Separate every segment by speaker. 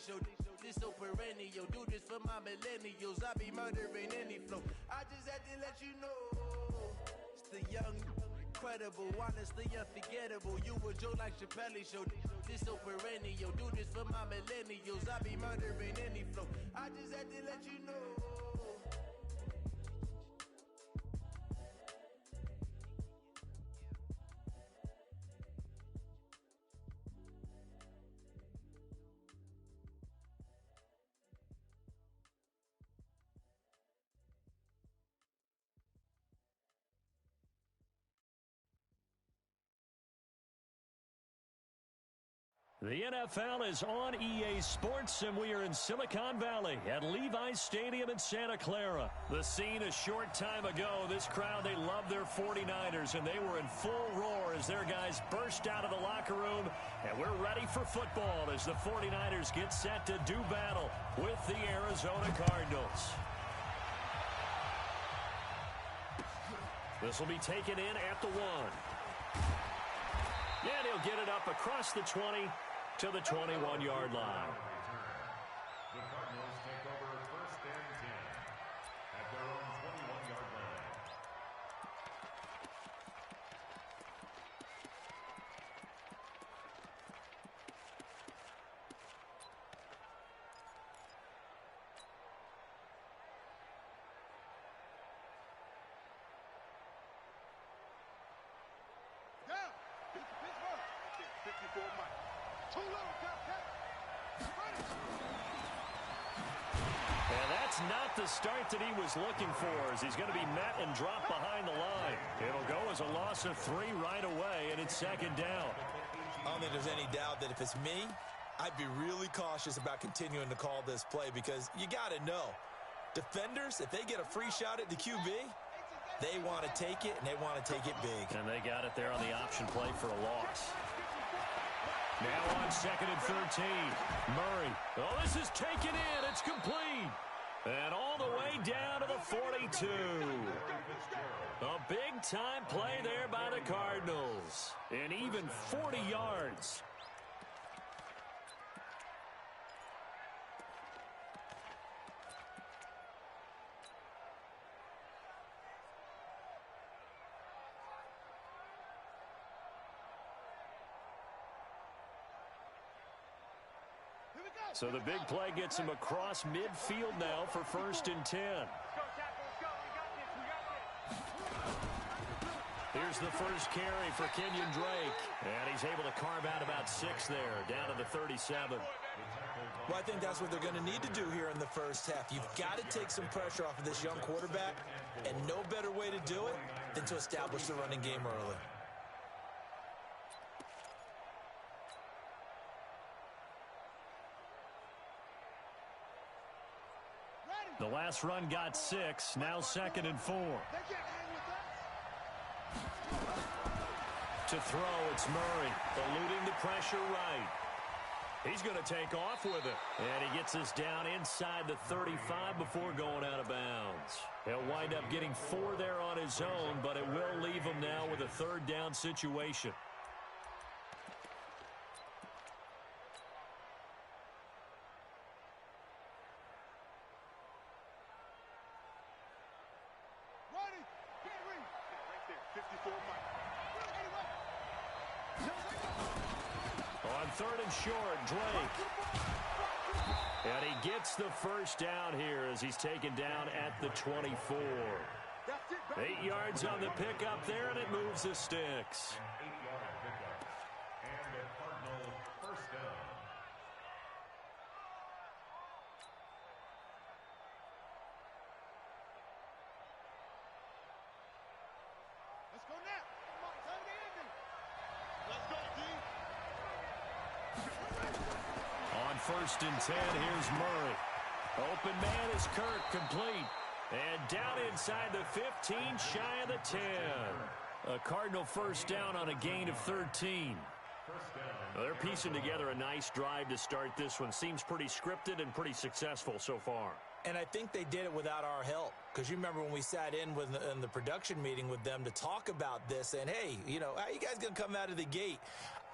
Speaker 1: show. This so perennial, do this for my millennials. I be murdering any flow. I just had to let you know. It's the young, incredible, honestly unforgettable. You a joke like Chappelle show. This so perennial, do this for my millennials. I be murdering any flow. I just had to let you know.
Speaker 2: The NFL is on EA Sports, and we are in Silicon Valley at Levi's Stadium in Santa Clara. The scene a short time ago, this crowd, they love their 49ers, and they were in full roar as their guys burst out of the locker room, and we're ready for football as the 49ers get set to do battle with the Arizona Cardinals. This will be taken in at the 1. And he'll get it up across the 20 to the 21-yard line.
Speaker 3: The Cardinals take over 1st and 10 at their own 21-yard line.
Speaker 4: Yeah, it's Pittsburgh. 54 Mike. Too low,
Speaker 2: and that's not the start that he was looking for, as he's going to be met and dropped behind the line. It'll go as a loss of 3 right away, and it's 2nd down.
Speaker 5: I don't think there's any doubt that if it's me, I'd be really cautious about continuing to call this play, because you got to know, defenders, if they get a free shot at the QB, they want to take it, and they want to take it big.
Speaker 2: And they got it there on the option play for a loss. Now on 2nd and 13. Murray. Oh, this is taken in. It's complete. And all the way down to the 42. A big-time play there by the Cardinals. And even 40 yards. So the big play gets him across midfield now for 1st and 10. Here's the first carry for Kenyon Drake. And he's able to carve out about 6 there, down to the 37.
Speaker 5: Well, I think that's what they're going to need to do here in the first half. You've got to take some pressure off of this young quarterback, and no better way to do it than to establish the running game early.
Speaker 2: The last run got 6, now 2nd and 4. To throw, it's Murray, eluding the pressure right. He's going to take off with it. And he gets us down inside the 35 before going out of bounds. He'll wind up getting 4 there on his own, but it will leave him now with a 3rd down situation. On 3rd and short, Drake. And he gets the first down here as he's taken down at the 24. 8 yards on the pickup there, and it moves the sticks.
Speaker 3: An 8-yard pickup. And the Cardinal 1st down.
Speaker 4: Let's go now. Come on, time to end it. Let's go, D.
Speaker 2: On 1st and 10, here's Murray. Open man is Kirk, complete. And down inside the 15, shy of the 10. A Cardinal first down on a gain of 13. They're piecing together a nice drive to start this one. Seems pretty scripted and pretty successful so far.
Speaker 5: And I think they did it without our help, because you remember when we sat in the production meeting with them to talk about this, and hey, you know, how you guys going to come out of the gate?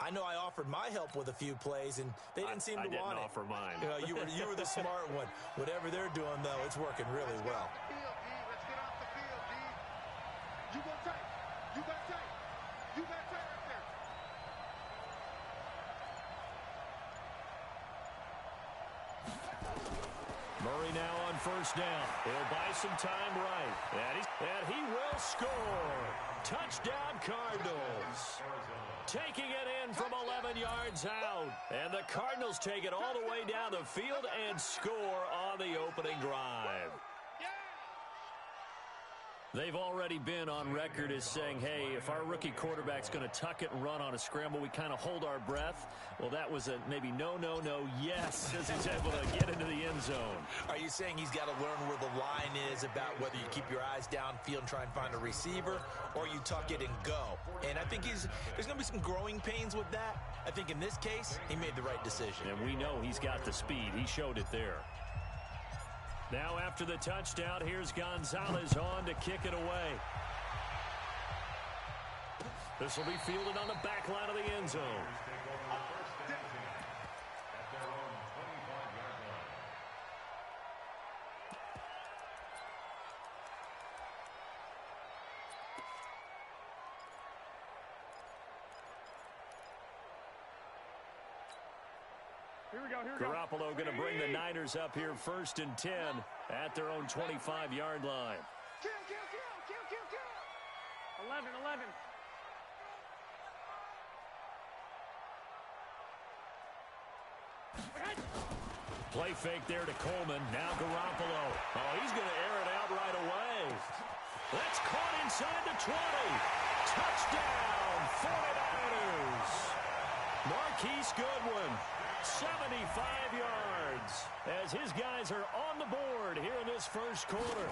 Speaker 5: I know I offered my help with a few plays, and they didn't seem to want it.
Speaker 2: I didn't offer mine.
Speaker 5: You know, you were the smart one. Whatever they're doing, though, it's working really well.
Speaker 4: Let's get off the field, D. You go tight. You got tight. You got tight right there.
Speaker 2: Murray now on first down. He'll buy some time right. And he will score. Touchdown, Cardinals. Taking it in from 11 yards out. And the Cardinals take it all the way down the field and score on the opening drive. They've already been on record as saying, hey, if our rookie quarterback's going to tuck it and run on a scramble, we kind of hold our breath. Well, that was a maybe no, yes, as he's able to get into the end zone.
Speaker 5: Are you saying he's got to learn where the line is about whether you keep your eyes downfield and try and find a receiver, or you tuck it and go? And I think there's going to be some growing pains with that. I think in this case, he made the right decision.
Speaker 2: And we know he's got the speed. He showed it there. Now after the touchdown, here's Gonzalez on to kick it away. This will be fielded on the back line of the end zone.
Speaker 4: Here we go.
Speaker 2: Garoppolo going to bring the Niners up here 1st and 10 at their own 25-yard line.
Speaker 4: Kill. 11.
Speaker 2: Play fake there to Coleman. Now Garoppolo. Oh, he's going to air it out right away. That's caught inside the 20. Touchdown, 49ers. Marquise Goodwin, 75 yards, as his guys are on the board here in this first quarter.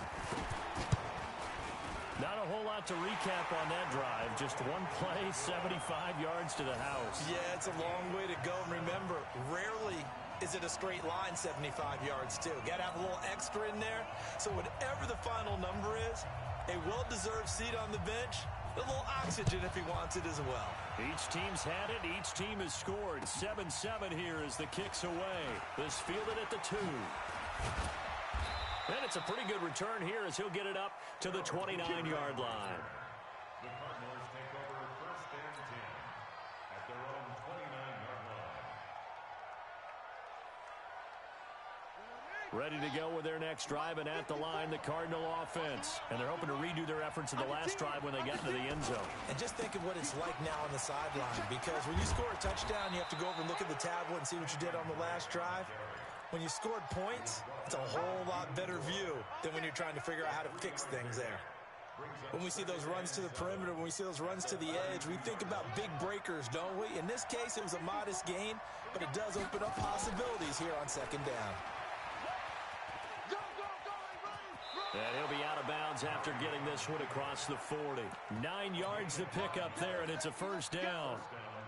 Speaker 2: Not a whole lot to recap on that drive. Just one play, 75 yards to the house.
Speaker 5: Yeah, it's a long way to go. And remember, rarely is it a straight line 75 yards, too. Got to have a little extra in there. So whatever the final number is, a well-deserved seat on the bench, a little oxygen if he wants it as well.
Speaker 2: Each team's had it. Each team has scored. 7-7 here as the kick's away. This fielded at the 2. And it's a pretty good return here as he'll get it up to the 29-yard line.
Speaker 3: The Cardinals take over 1st and 10 at their own 29-yard line.
Speaker 2: Ready to go with their next drive, and at the line, the Cardinal offense. And they're hoping to redo their efforts in the last drive when they got into the end zone.
Speaker 5: And just think of what it's like now on the sideline, because when you score a touchdown, you have to go over and look at the tablet and see what you did on the last drive. When you scored points, it's a whole lot better view than when you're trying to figure out how to fix things there. When we see those runs to the perimeter, when we see those runs to the edge, we think about big breakers, don't we? In this case, it was a modest gain, but it does open up possibilities here on 2nd down.
Speaker 2: And he'll be out of bounds after getting this one across the 40. 9 yards to pick up there, and it's a 1st down.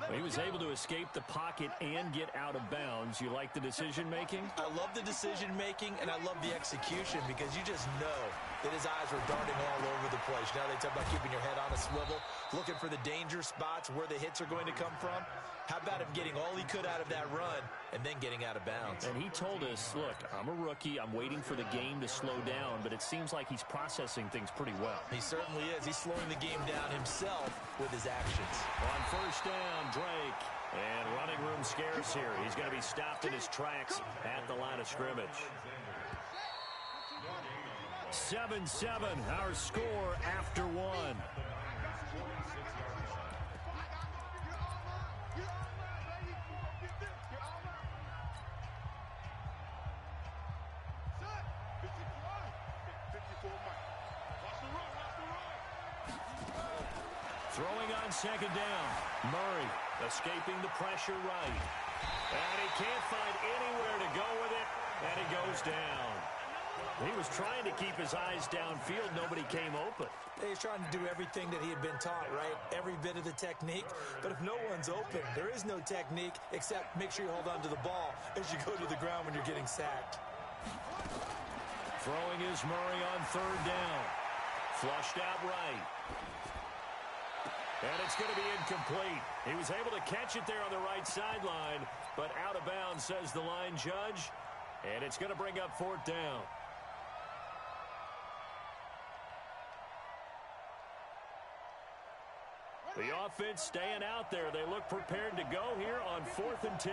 Speaker 2: Well, he was able to escape the pocket and get out of bounds. You like the decision-making?
Speaker 5: I love the decision-making, and I love the execution, because you just know that his eyes were darting all over the place. Now they talk about keeping your head on a swivel, looking for the danger spots where the hits are going to come from. How about him getting all he could out of that run and then getting out of bounds?
Speaker 2: And he told us, look, I'm a rookie. I'm waiting for the game to slow down, but it seems like he's processing things pretty well.
Speaker 5: He certainly is. He's slowing the game down himself with his actions.
Speaker 2: On 1st down, Drake. And running room scarce here. He's going to be stopped in his tracks at the line of scrimmage. 7-7, our score after 1. Throwing on 2nd down. Murray escaping the pressure right. And he can't find anywhere to go with it, and it goes down. He was trying to keep his eyes downfield. Nobody came open.
Speaker 5: He's trying to do everything that he had been taught, right? Every bit of the technique. But if no one's open, there is no technique except make sure you hold on to the ball as you go to the ground when you're getting sacked.
Speaker 2: Throwing is Murray on third down. Flushed out right. And it's going to be incomplete. He was able to catch it there on the right sideline, but out of bounds, says the line judge. And it's going to bring up fourth down. The offense staying out there. They look prepared to go here on 4th and 10.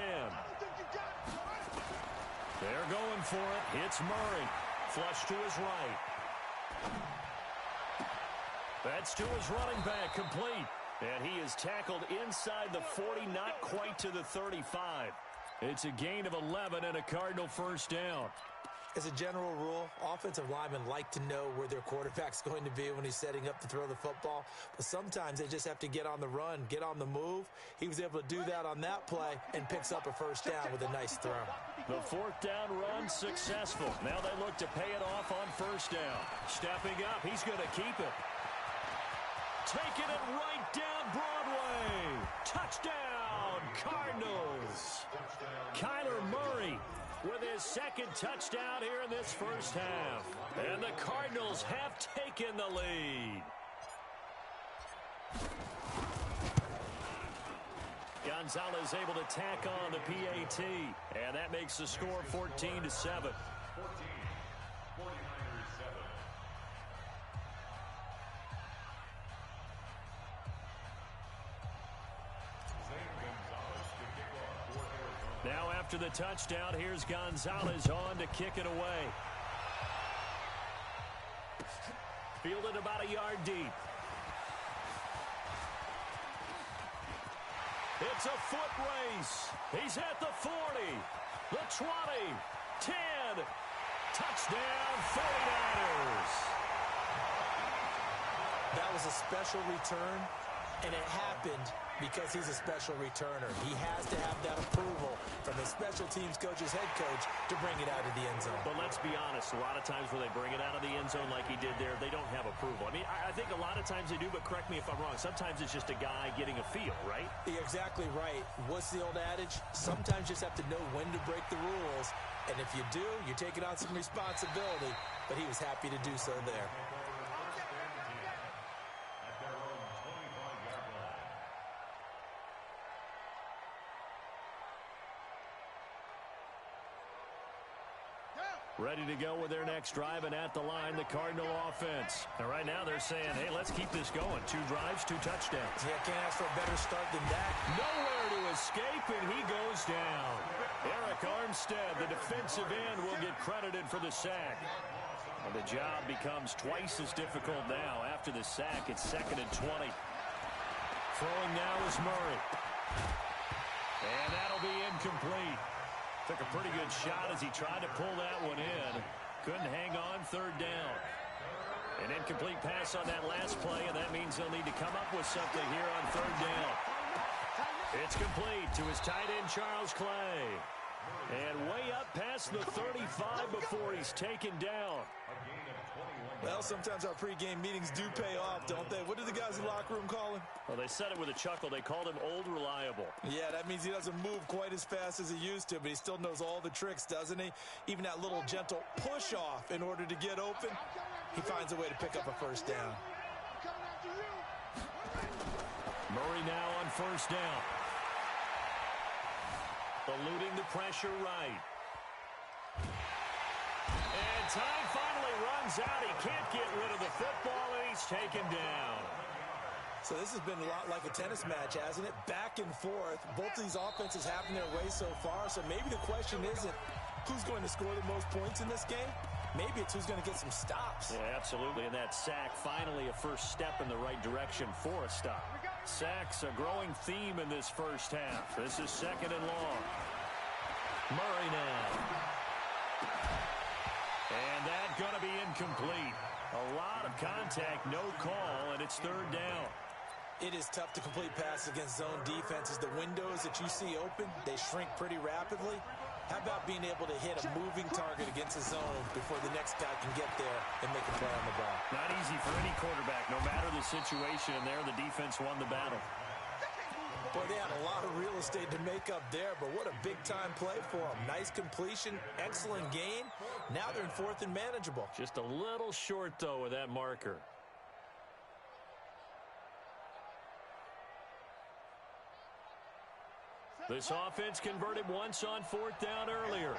Speaker 2: They're going for it. Hits Murray. Flush to his right. That's to his running back, complete. And he is tackled inside the 40, not quite to the 35. It's a gain of 11 and a Cardinal first down.
Speaker 5: As a general rule, offensive linemen like to know where their quarterback's going to be when he's setting up to throw the football. But sometimes they just have to get on the run, get on the move. He was able to do that on that play and picks up a first down with a nice throw.
Speaker 2: The fourth down run successful. Now they look to pay it off on first down. Stepping up, he's going to keep it. Taking it right down Broadway. Touchdown, Cardinals. Kyler Murray with his second touchdown here in this first half. And the Cardinals have taken the lead. Gonzalez able to tack on the PAT. And that makes the score 14-7. Now after the touchdown, here's Gonzalez on to kick it away. Fielded about a yard deep. It's a foot race. He's at the 40, the 20, 10. Touchdown, 49ers.
Speaker 5: That was a special return, and it happened because he's a special returner. He has to have that approval from his special teams coach's head coach to bring it out of the end zone.
Speaker 2: But let's be honest, a lot of times when they bring it out of the end zone like he did there, they don't have approval. I mean, I think a lot of times they do, but correct me if I'm wrong. Sometimes it's just a guy getting a feel, right?
Speaker 5: You're exactly right. What's the old adage? Sometimes you just have to know when to break the rules. And if you do, you're taking on some responsibility. But he was happy to do so there.
Speaker 2: Ready to go with their next drive, and at the line, the Cardinal offense. And right now they're saying, hey, let's keep this going. 2 drives, 2 touchdowns.
Speaker 5: Yeah, can't ask for a better start than that.
Speaker 2: Nowhere to escape, and he goes down. Eric Armstead, the defensive end, will get credited for the sack. And the job becomes twice as difficult now. After the sack, it's 2nd and 20. Throwing now is Murray. And that'll be incomplete. Took a pretty good shot as he tried to pull that one in. Couldn't hang on, 3rd down. An incomplete pass on that last play, and that means they'll need to come up with something here on 3rd down. It's complete to his tight end, Charles Clay. And way up past the 35 before he's taken down.
Speaker 5: Well, sometimes our pregame meetings do pay off, don't they? What did the guys in the locker room call him?
Speaker 2: Well, they said it with a chuckle. They called him Old Reliable.
Speaker 5: Yeah, that means he doesn't move quite as fast as he used to, but he still knows all the tricks, doesn't he? Even that little gentle push-off in order to get open, he finds a way to pick up a first down.
Speaker 2: Murray now on 1st down. Eluding the pressure right. And time finally runs out. He can't get rid of the football, and he's taken down.
Speaker 5: So this has been a lot like a tennis match, hasn't it? Back and forth. Both of these offenses having their way so far. So maybe the question isn't who's going to score the most points in this game. Maybe it's who's going to get some stops.
Speaker 2: Yeah, absolutely. And that sack, finally a first step in the right direction for a stop. Sacks a growing theme in this first half. This is 2nd and long. Murray now. And that's going to be incomplete. A lot of contact, no call, and it's 3rd down.
Speaker 5: It is tough to complete passes against zone defenses. The windows that you see open, they shrink pretty rapidly. How about being able to hit a moving target against a zone before the next guy can get there and make a play on the ball?
Speaker 2: Not easy for any quarterback, no matter the situation, and there the defense won the battle.
Speaker 5: Boy, they had a lot of real estate to make up there, but what a big-time play for them. Nice completion, excellent gain. Now they're in fourth and manageable.
Speaker 2: Just a little short, though, with that marker. This offense converted once on fourth down earlier.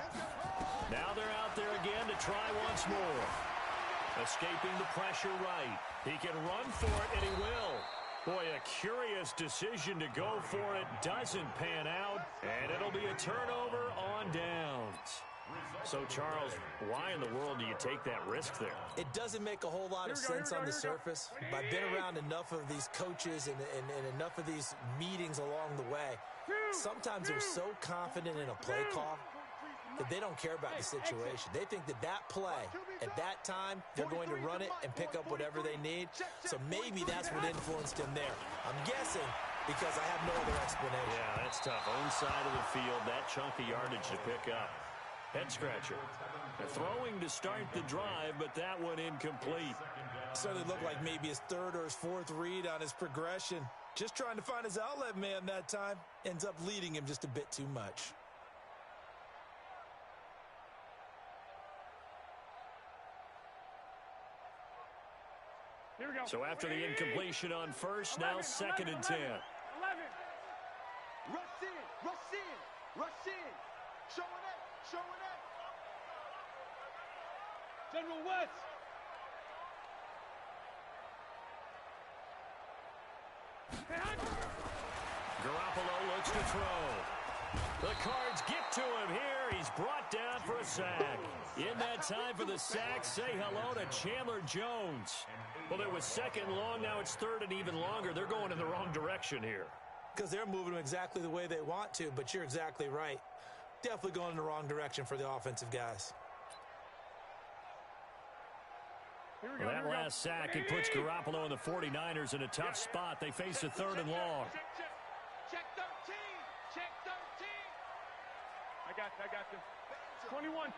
Speaker 2: Now they're out there again to try once more. Escaping the pressure right. He can run for it, and he will. Boy, a curious decision to go for it. Doesn't pan out, and it'll be a turnover on downs. So, Charles, why in the world do you take that risk there?
Speaker 5: It doesn't make a whole lot of sense on the surface. But I've been around enough of these coaches and enough of these meetings along the way. Sometimes they're so confident in a play call that they don't care about the situation. They think that play, at that time, they're going to run it and pick up whatever they need. So maybe that's what influenced him there. I'm guessing because I have no other explanation.
Speaker 2: Yeah, that's tough. Own side of the field, that chunk of yardage to pick up. Head scratcher. They're throwing to start the drive, but that one incomplete.
Speaker 5: Certainly looked like maybe his third or his fourth read on his progression. Just trying to find his outlet man that time. Ends up leading him just a bit too much.
Speaker 4: Here we go.
Speaker 2: So after the incompletion on first, now 2nd and 10.
Speaker 4: 11. Rush in, rush in, rush in. Showing up, showing up. General West.
Speaker 2: Garoppolo looks to throw. The Cards get to him here. He's brought down for a sack. In that time for the sack, say hello to Chandler Jones. Well, it was 2nd long. Now it's 3rd and even longer. They're going in the wrong direction here.
Speaker 5: Because they're moving them exactly the way they want to, but you're exactly right. Definitely going in the wrong direction for the offensive guys.
Speaker 2: Well, that last sack, it puts Garoppolo and the 49ers in a tough spot. They face a 3rd and long.
Speaker 4: Check 13. Check 13. I got you. 21.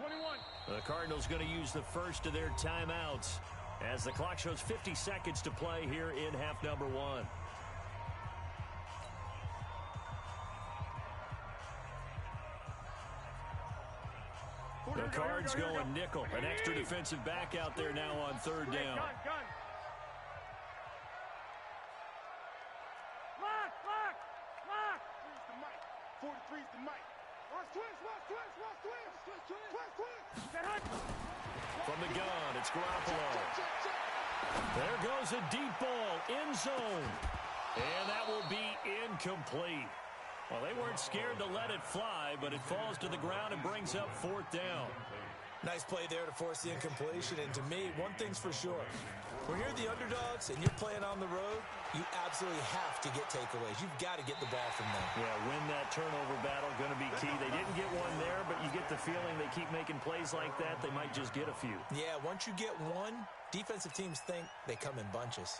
Speaker 2: The Cardinals going to use the first of their timeouts as the clock shows 50 seconds to play here in half number 1. The Cards going nickel. An extra defensive back out there now on 3rd down.
Speaker 4: Gun. Lock. 43's the mic. 43's the mic. Watch twist.
Speaker 2: From the gun, it's Garoppolo. There goes a deep ball, end zone. And that will be incomplete. Well, they weren't scared to let it fly, but it falls to the ground and brings up 4th down.
Speaker 5: Nice play there to force the incompletion. And to me, one thing's for sure. When you're the underdogs and you're playing on the road, you absolutely have to get takeaways. You've got to get the ball from them.
Speaker 2: Yeah, win that turnover battle, going to be key. They didn't get one there, but you get the feeling they keep making plays like that, they might just get a few.
Speaker 5: Yeah, once you get one, defensive teams think they come in bunches.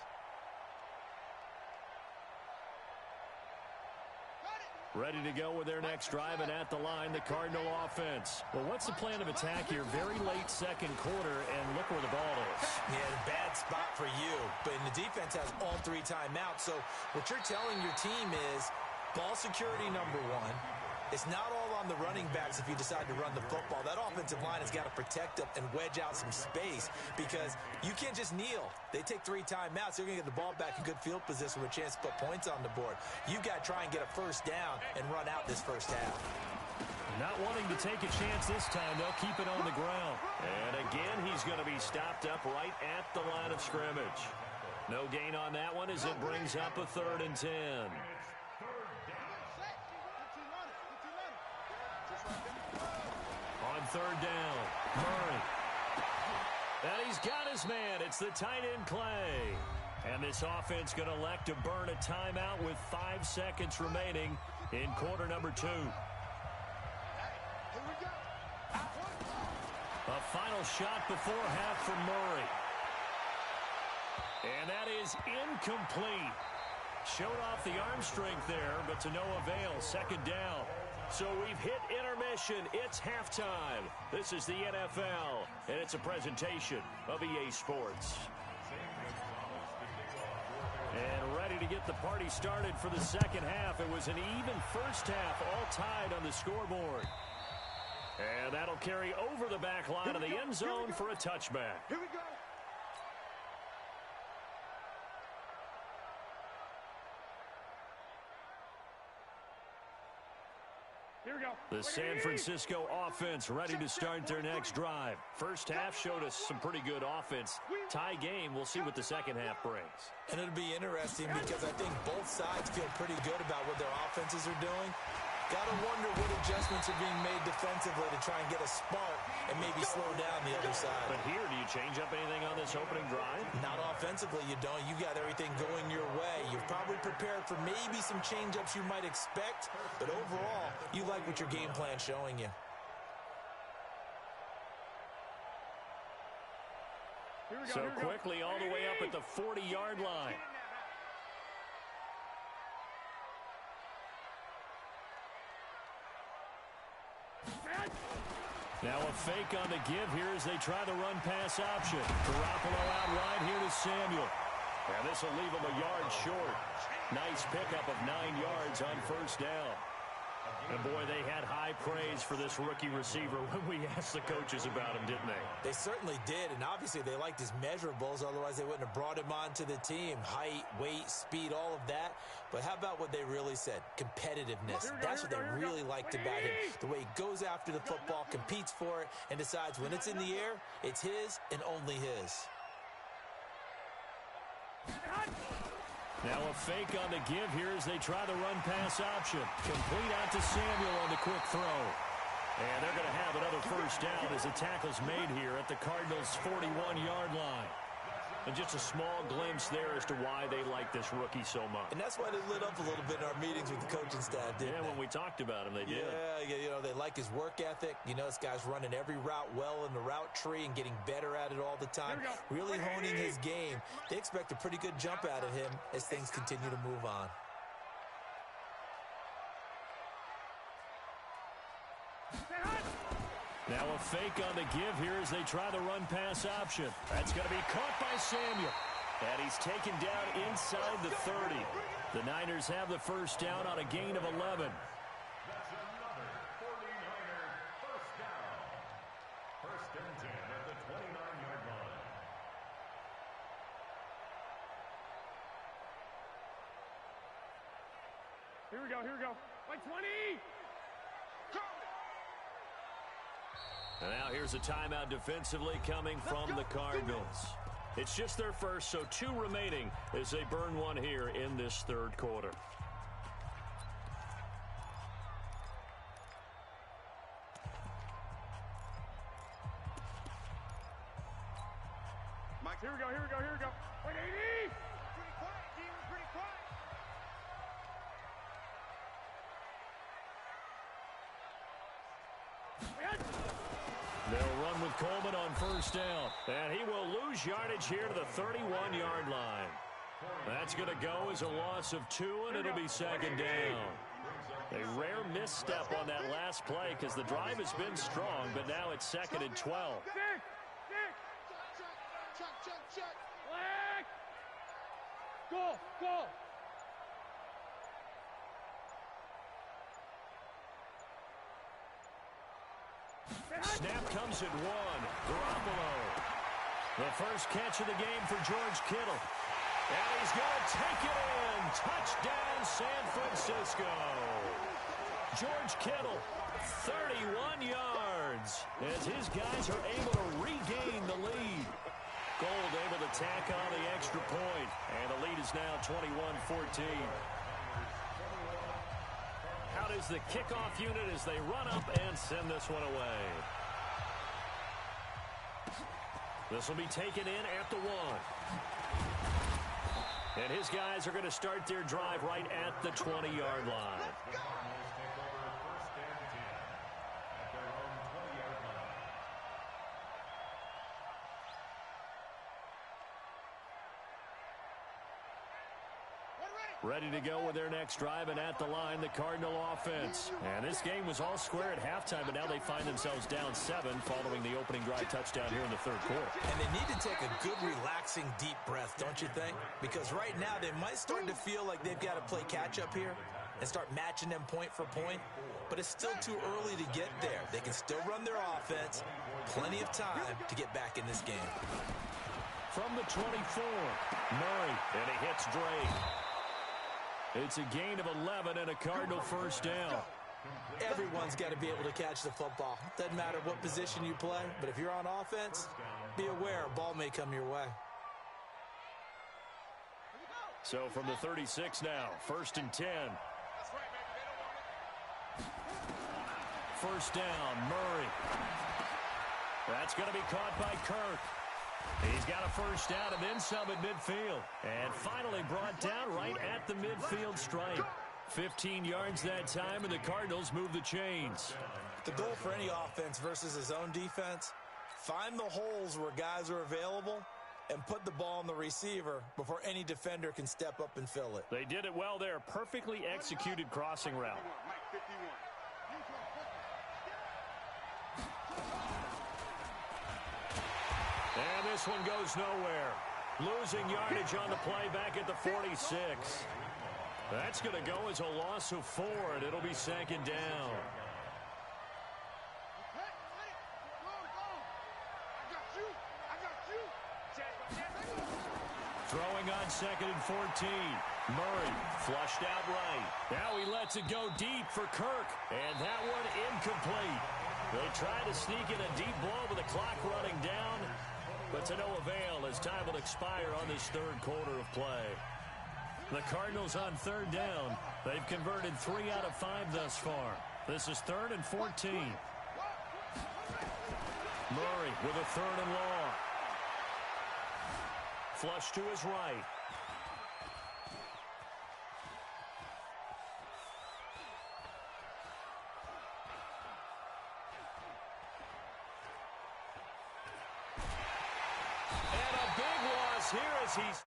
Speaker 2: Ready to go with their next drive, and at the line, the Cardinal offense. Well, what's the plan of attack here? Very late 2nd quarter, and look where the ball is.
Speaker 5: Yeah, bad spot for you. But the defense has all 3 timeouts. So what you're telling your team is ball security number 1. It's not all on the running backs if you decide to run the football. That offensive line has got to protect them and wedge out some space because you can't just kneel. They take 3 timeouts. They're going to get the ball back in good field position with a chance to put points on the board. You've got to try and get a first down and run out this first half.
Speaker 2: Not wanting to take a chance this time. They'll keep it on the ground. And again, he's going to be stopped up right at the line of scrimmage. No gain on that one as it brings up a 3rd and 10. On 3rd down, Murray. And he's got his man. It's the tight end Clay. And this offense going to elect to burn a timeout with 5 seconds remaining in quarter number 2. A final shot before half from Murray. And that is incomplete. Showed off the arm strength there, but to no avail. 2nd down. So we've hit intermission. It's halftime. This is the NFL, and it's a presentation of EA Sports. And ready to get the party started for the second half. It was an even first half, all tied on the scoreboard. And that'll carry over the back line of the end zone for a touchback.
Speaker 4: Here we go. Here we go.
Speaker 2: The San Francisco offense ready to start their next drive. First half showed us some pretty good offense. Tie game. We'll see what the second half brings.
Speaker 5: And it'll be interesting because I think both sides feel pretty good about what their offenses are doing. Got to wonder what adjustments are being made defensively to try and get a spark and maybe slow down the other side.
Speaker 2: But here, do you change up anything on this opening drive?
Speaker 5: Not offensively, you don't. You got everything going your way. You've probably prepared for maybe some change-ups you might expect, but overall, you like what your game plan's showing you.
Speaker 2: So quickly all the way up at the 40-yard line. Now a fake on the give here as they try the run-pass option. Garoppolo out wide here to Samuel. And this will leave him a yard short. Nice pickup of 9 yards on first down. And boy, they had high praise for this rookie receiver when we asked the coaches about him, didn't they?
Speaker 5: They certainly did, and obviously they liked his measurables, otherwise they wouldn't have brought him onto the team. Height, weight, speed, all of that. But how about what they really said? Competitiveness. That's what they really liked about him. The way he goes after the football, competes for it, and decides when it's in the air, it's his and only his.
Speaker 2: Now a fake on the give here as they try the run-pass option. Complete out to Samuel on the quick throw. And they're going to have another first down as the tackle's made here at the Cardinals' 41-yard line. And just a small glimpse there as to why they like this rookie so much.
Speaker 5: And that's why they lit up a little bit in our meetings with the coaching staff, didn't they?
Speaker 2: Yeah, when we talked about him, they did.
Speaker 5: Yeah, you know, they like his work ethic. You know, this guy's running every route well in the route tree and getting better at it all the time. Really honing his game. They expect a pretty good jump out of him as things continue to move on.
Speaker 2: Now a fake on the give here as they try the run-pass option. That's going to be caught by Samuel. And he's taken down inside the 30. The Niners have the first down on a gain of 11.
Speaker 3: That's another 49er first down. First and 10 at the 29-yard line.
Speaker 4: Here we go. Here we go. Like 20. Go.
Speaker 2: And now here's a timeout defensively coming from the Cardinals. It's just their first, so 2 remaining as they burn one here in this third quarter.
Speaker 4: Mike, here we go. Here we go. Here we go. 180. Pretty quiet, G. We're pretty quiet.
Speaker 2: They'll run with Coleman on first down. And he will lose yardage here to the 31-yard line. That's going to go as a loss of 2, and it'll be second down. A rare misstep on that last play because the drive has been strong, but now it's second and 12.
Speaker 4: Check. Black. Go.
Speaker 2: Snap comes at 1. Garoppolo. The first catch of the game for George Kittle. And he's going to take it in. Touchdown, San Francisco. George Kittle, 31 yards, as his guys are able to regain the lead. Gold able to tack on the extra point, and the lead is now 21-14. Out is the kickoff unit as they run up and send this one away. This will be taken in at the 1. And his guys are going to start their drive right at the 20-yard line. Ready to go with their next drive, and at the line, the Cardinal offense. And this game was all square at halftime, but now they find themselves down 7 following the opening drive touchdown here in the third quarter.
Speaker 5: And they need to take a good, relaxing, deep breath, don't you think? Because right now they might start to feel like they've got to play catch-up here and start matching them point for point. But it's still too early to get there. They can still run their offense. Plenty of time to get back in this game.
Speaker 2: From the 24, Murray, and he hits Drake. It's a gain of 11 and a Cardinal first down.
Speaker 5: Everyone's got to be able to catch the football. Doesn't matter what position you play, but if you're on offense, be aware a ball may come your way.
Speaker 2: So from the 36 now, 1st and 10. First down, Murray. That's going to be caught by Kirk. He's got a first down and then some at midfield. And finally brought down right at the midfield stripe. 15 yards that time, and the Cardinals move the chains.
Speaker 5: The goal for any offense versus his own defense, find the holes where guys are available and put the ball on the receiver before any defender can step up and fill it.
Speaker 2: They did it well there. Perfectly executed crossing route. And this one goes nowhere. Losing yardage on the play back at the 46. That's going to go as a loss of 4, and it'll be second down. Throwing on 2nd and 14. Murray flushed out right. Now he lets it go deep for Kirk, and that one incomplete. They try to sneak in a deep blow with the clock running down, but to no avail as time will expire on this third quarter of play. The Cardinals on 3rd down. They've converted 3 out of 5 thus far. This is 3rd and 14. Murray with a 3rd and long. Flush to his right. And a big loss here as he's